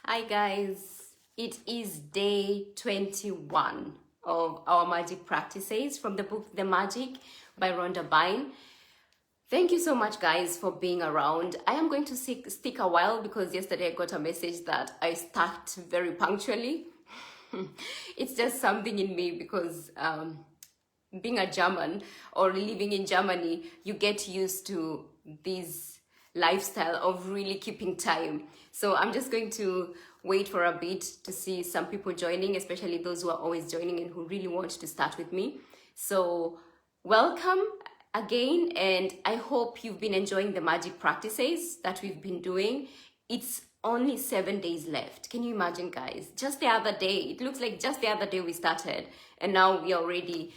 Hi guys, it is day 21 of our magic practices from the book The Magic by RHONDA. Thank you so much guys for being around. I am going to stick a while because yesterday I got a message that I start very punctually. It's just something in me because being a German or living in Germany, you get used to this lifestyle of really keeping time. So I'm just going to wait for a bit to see some people joining, especially those who are always joining and who really want to start with me. So welcome again, and I hope you've been enjoying the magic practices that we've been doing. It's only 7 days left. Can you imagine, guys? Just the other day, it looks like just the other day we started, and now we are already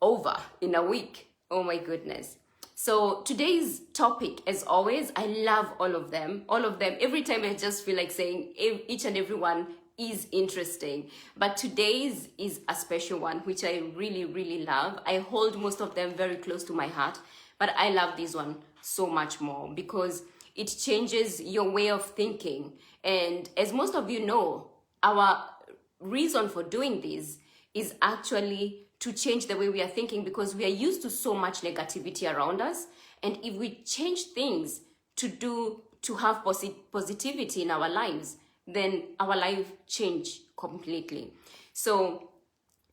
over in a week. Oh my goodness. So today's topic, as always, I love all of them. Every time I just feel like saying each and every one is interesting. But today's is a special one, which I really love. I hold most of them very close to my heart, but I love this one so much more because it changes your way of thinking. And as most of you know, our reason for doing this is actually to change the way we are thinking, because we are used to so much negativity around us. And if we change things to have positivity in our lives, then our life change completely. So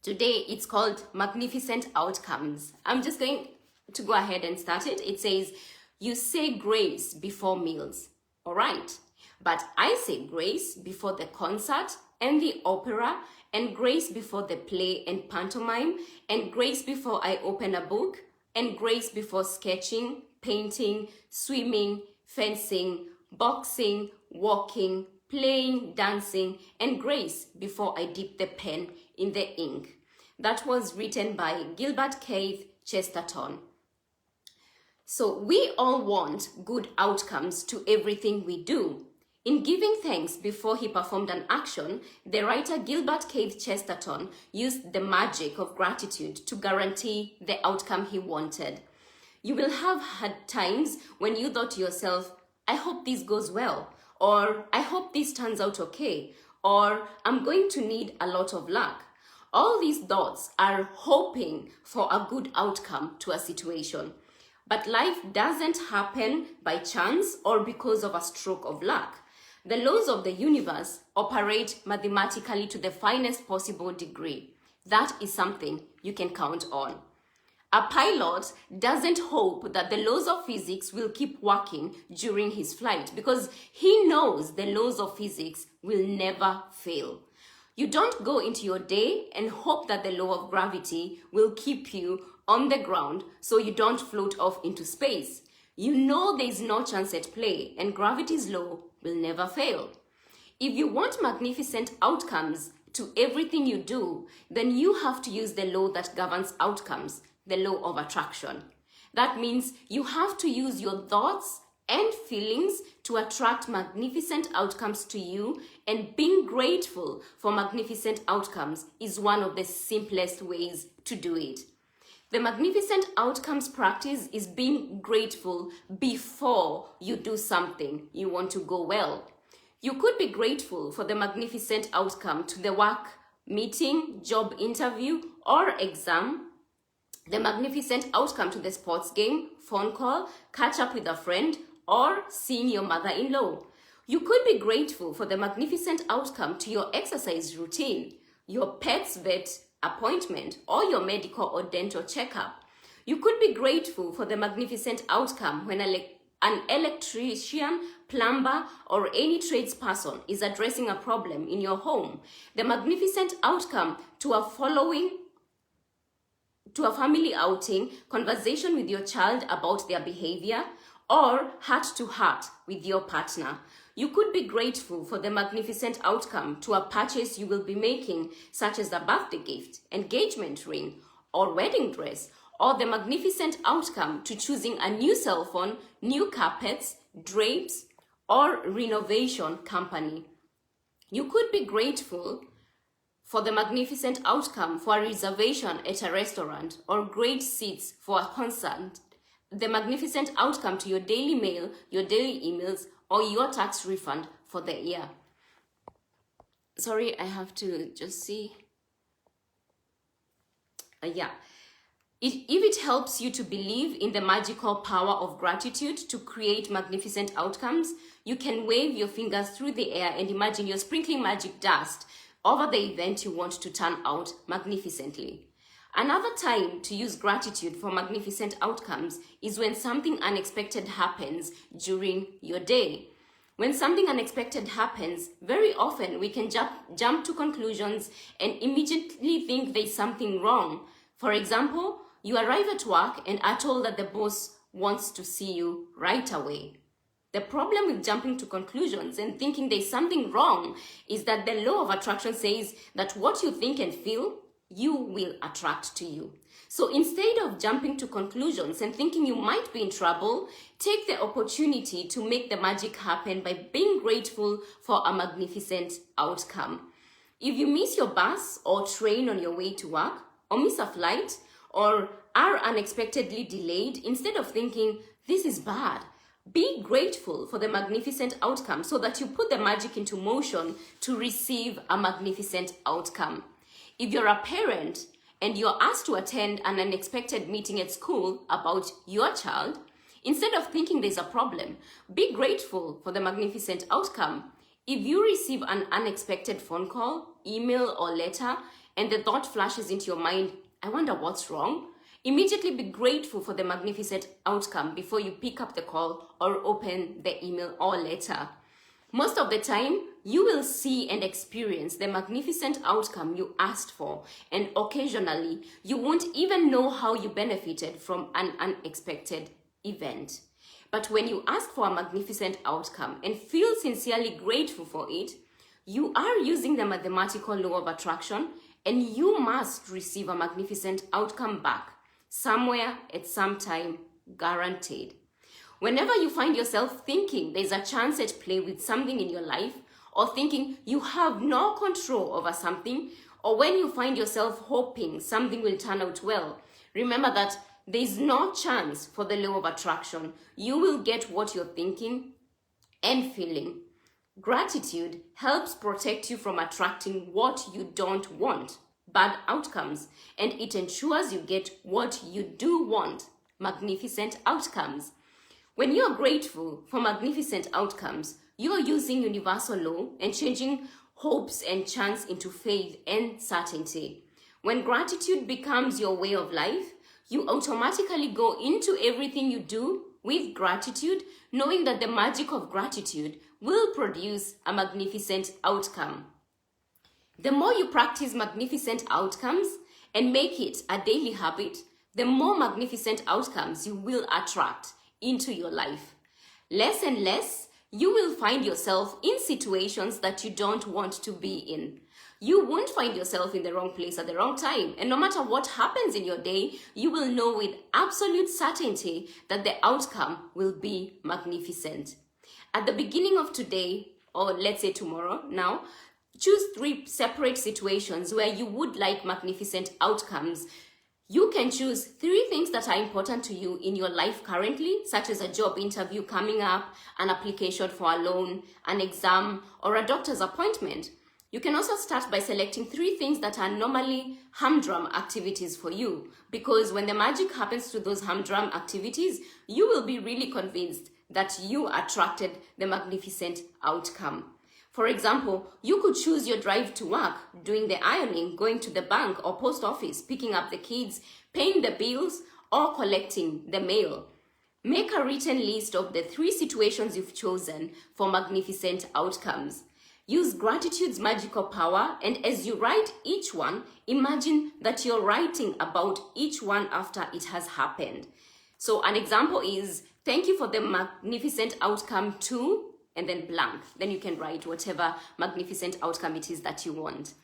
today it's called Magnificent Outcomes. I'm just going to go ahead and start it. It says, you say grace before meals. All right. But I say grace before the concert and the opera, and grace before the play and pantomime, and grace before I open a book, and grace before sketching, painting, swimming, fencing, boxing, walking, playing, dancing, and grace before I dip the pen in the ink. That was written by Gilbert Keith Chesterton. So we all want good outcomes to everything we do. In giving thanks before he performed an action, the writer Gilbert Keith Chesterton used the magic of gratitude to guarantee the outcome he wanted. You will have had times when you thought to yourself, I hope this goes well, or I hope this turns out okay, or I'm going to need a lot of luck. All these thoughts are hoping for a good outcome to a situation. But life doesn't happen by chance or because of a stroke of luck. The laws of the universe operate mathematically to the finest possible degree. That is something you can count on. A pilot doesn't hope that the laws of physics will keep working during his flight because he knows the laws of physics will never fail. You don't go into your day and hope that the law of gravity will keep you on the ground so you don't float off into space. You know there is no chance at play, and gravity's law will never fail. If you want magnificent outcomes to everything you do, then you have to use the law that governs outcomes, the law of attraction. That means you have to use your thoughts and feelings to attract magnificent outcomes to you, and being grateful for magnificent outcomes is one of the simplest ways to do it. The magnificent outcomes practice is being grateful before you do something you want to go well. You could be grateful for the magnificent outcome to the work meeting, job interview, or exam, the magnificent outcome to the sports game, phone call, catch up with a friend, or seeing your mother-in-law. You could be grateful for the magnificent outcome to your exercise routine, your pet's vet appointment, or your medical or dental checkup. You could be grateful for the magnificent outcome when an electrician, plumber, or any tradesperson is addressing a problem in your home. The magnificent outcome to a family outing, conversation with your child about their behavior, or heart-to-heart with your partner. You could be grateful for the magnificent outcome to a purchase you will be making, such as a birthday gift, engagement ring, or wedding dress, or the magnificent outcome to choosing a new cell phone, new carpets, drapes, or renovation company. You could be grateful for the magnificent outcome for a reservation at a restaurant, or great seats for a concert, the magnificent outcome to your daily mail, your daily emails, or your tax refund for the year. Sorry, I have to just see. Yeah. If it helps you to believe in the magical power of gratitude to create magnificent outcomes, you can wave your fingers through the air and imagine you're sprinkling magic dust over the event you want to turn out magnificently. Another time to use gratitude for magnificent outcomes is when something unexpected happens during your day. When something unexpected happens, very often we can jump to conclusions and immediately think there's something wrong. For example, you arrive at work and are told that the boss wants to see you right away. The problem with jumping to conclusions and thinking there's something wrong is that the law of attraction says that what you think and feel, you will attract to you. So instead of jumping to conclusions and thinking you might be in trouble, take the opportunity to make the magic happen by being grateful for a magnificent outcome. If you miss your bus or train on your way to work, or miss a flight, or are unexpectedly delayed, instead of thinking, this is bad, be grateful for the magnificent outcome so that you put the magic into motion to receive a magnificent outcome. If you're a parent and you're asked to attend an unexpected meeting at school about your child, instead of thinking there's a problem, be grateful for the magnificent outcome. If you receive an unexpected phone call, email, or letter, and the thought flashes into your mind, I wonder what's wrong, immediately be grateful for the magnificent outcome before you pick up the call or open the email or letter. Most of the time, you will see and experience the magnificent outcome you asked for, and occasionally, you won't even know how you benefited from an unexpected event. But when you ask for a magnificent outcome and feel sincerely grateful for it, you are using the mathematical law of attraction, and you must receive a magnificent outcome back, somewhere at some time, guaranteed. Whenever you find yourself thinking there's a chance at play with something in your life, or thinking you have no control over something, or when you find yourself hoping something will turn out well, remember that there's no chance for the law of attraction. You will get what you're thinking and feeling. Gratitude helps protect you from attracting what you don't want, bad outcomes, and it ensures you get what you do want, magnificent outcomes. When you are grateful for magnificent outcomes, you are using universal law and changing hopes and chance into faith and certainty. When gratitude becomes your way of life, you automatically go into everything you do with gratitude, knowing that the magic of gratitude will produce a magnificent outcome. The more you practice magnificent outcomes and make it a daily habit, the more magnificent outcomes you will attract into your life. Less and less, you will find yourself in situations that you don't want to be in. You won't find yourself in the wrong place at the wrong time. And no matter what happens in your day, you will know with absolute certainty that the outcome will be magnificent. At the beginning of today, or let's say tomorrow now, choose 3 separate situations where you would like magnificent outcomes. You can choose 3 things that are important to you in your life currently, such as a job interview coming up, an application for a loan, an exam, or a doctor's appointment. You can also start by selecting 3 things that are normally humdrum activities for you, because when the magic happens to those humdrum activities, you will be really convinced that you attracted the magnificent outcome. For example, you could choose your drive to work, doing the ironing, going to the bank or post office, picking up the kids, paying the bills, or collecting the mail. Make a written list of the 3 situations you've chosen for magnificent outcomes. Use gratitude's magical power, and as you write each one, imagine that you're writing about each one after it has happened. So an example is, thank you for the magnificent outcome to, and then blank. Then you can write whatever magnificent outcome it is that you want.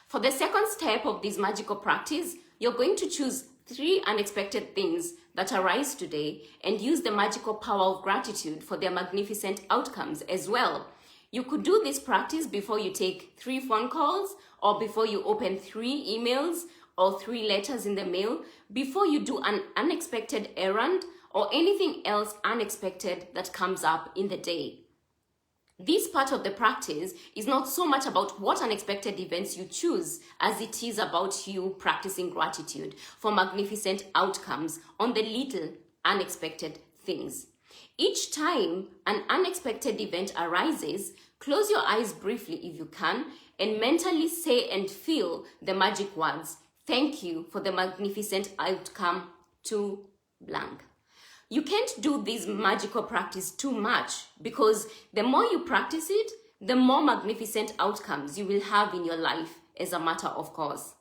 For the second step of this magical practice, you're going to choose 3 unexpected things that arise today and use the magical power of gratitude for their magnificent outcomes as well. You could do this practice before you take 3 phone calls, or before you open 3 emails or 3 letters in the mail, before you do an unexpected errand or anything else unexpected that comes up in the day. This part of the practice is not so much about what unexpected events you choose as it is about you practicing gratitude for magnificent outcomes on the little unexpected things. Each time an unexpected event arises, close your eyes briefly if you can and mentally say and feel the magic words, "Thank you for the magnificent outcome to blank." You can't do this magical practice too much because the more you practice it, the more magnificent outcomes you will have in your life as a matter of course.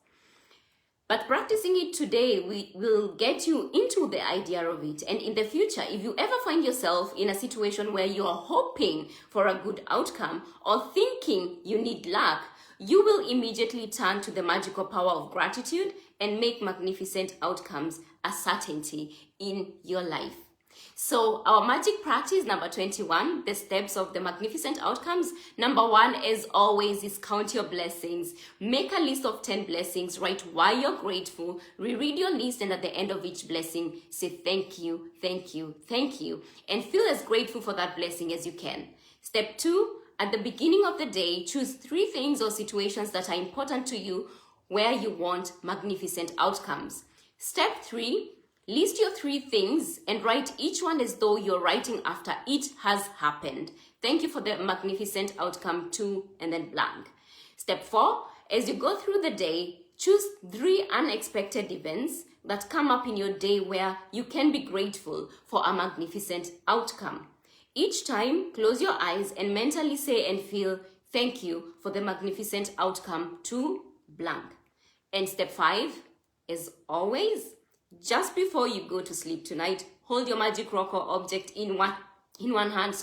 But practicing it today will get you into the idea of it. And in the future, if you ever find yourself in a situation where you are hoping for a good outcome or thinking you need luck, you will immediately turn to the magical power of gratitude and make magnificent outcomes a certainty in your life. So our magic practice number 21, the steps of the magnificent outcomes. Number 1, as always, is count your blessings. Make a list of 10 blessings. Write why you're grateful. Reread your list, and at the end of each blessing, say thank you, thank you, thank you, and feel as grateful for that blessing as you can. Step 2, at the beginning of the day, choose 3 things or situations that are important to you where you want magnificent outcomes. Step 3, list your 3 things and write each one as though you're writing after it has happened. Thank you for the magnificent outcome to, and then blank. Step 4, as you go through the day, choose 3 unexpected events that come up in your day where you can be grateful for a magnificent outcome. Each time, close your eyes and mentally say and feel, thank you for the magnificent outcome to blank. And step 5, as always, just before you go to sleep tonight, hold your magic rock or object in one hand,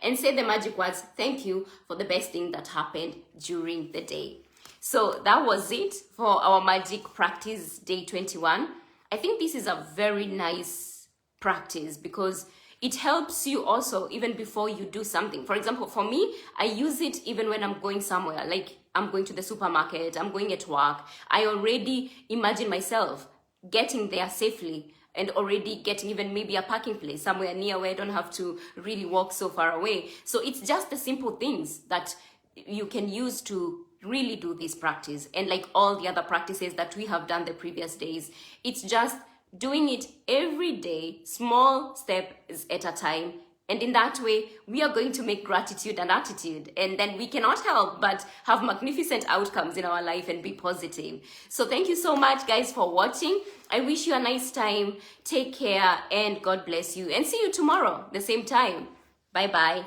and say the magic words, thank you for the best thing that happened during the day. So that was it for our magic practice day 21. I think this is a very nice practice because it helps you also even before you do something. For example, for me, I use it even when I'm going somewhere, like I'm going to the supermarket, I'm going at work. I already imagine myself getting there safely and already getting even maybe a parking place somewhere near where I don't have to really walk so far away. So it's just the simple things that you can use to really do this practice. And like all the other practices that we have done the previous days, it's just doing it every day, small steps at a time. And in that way, we are going to make gratitude an attitude. And then we cannot help but have magnificent outcomes in our life and be positive. So thank you so much, guys, for watching. I wish you a nice time. Take care and God bless you. And see you tomorrow, the same time. Bye-bye.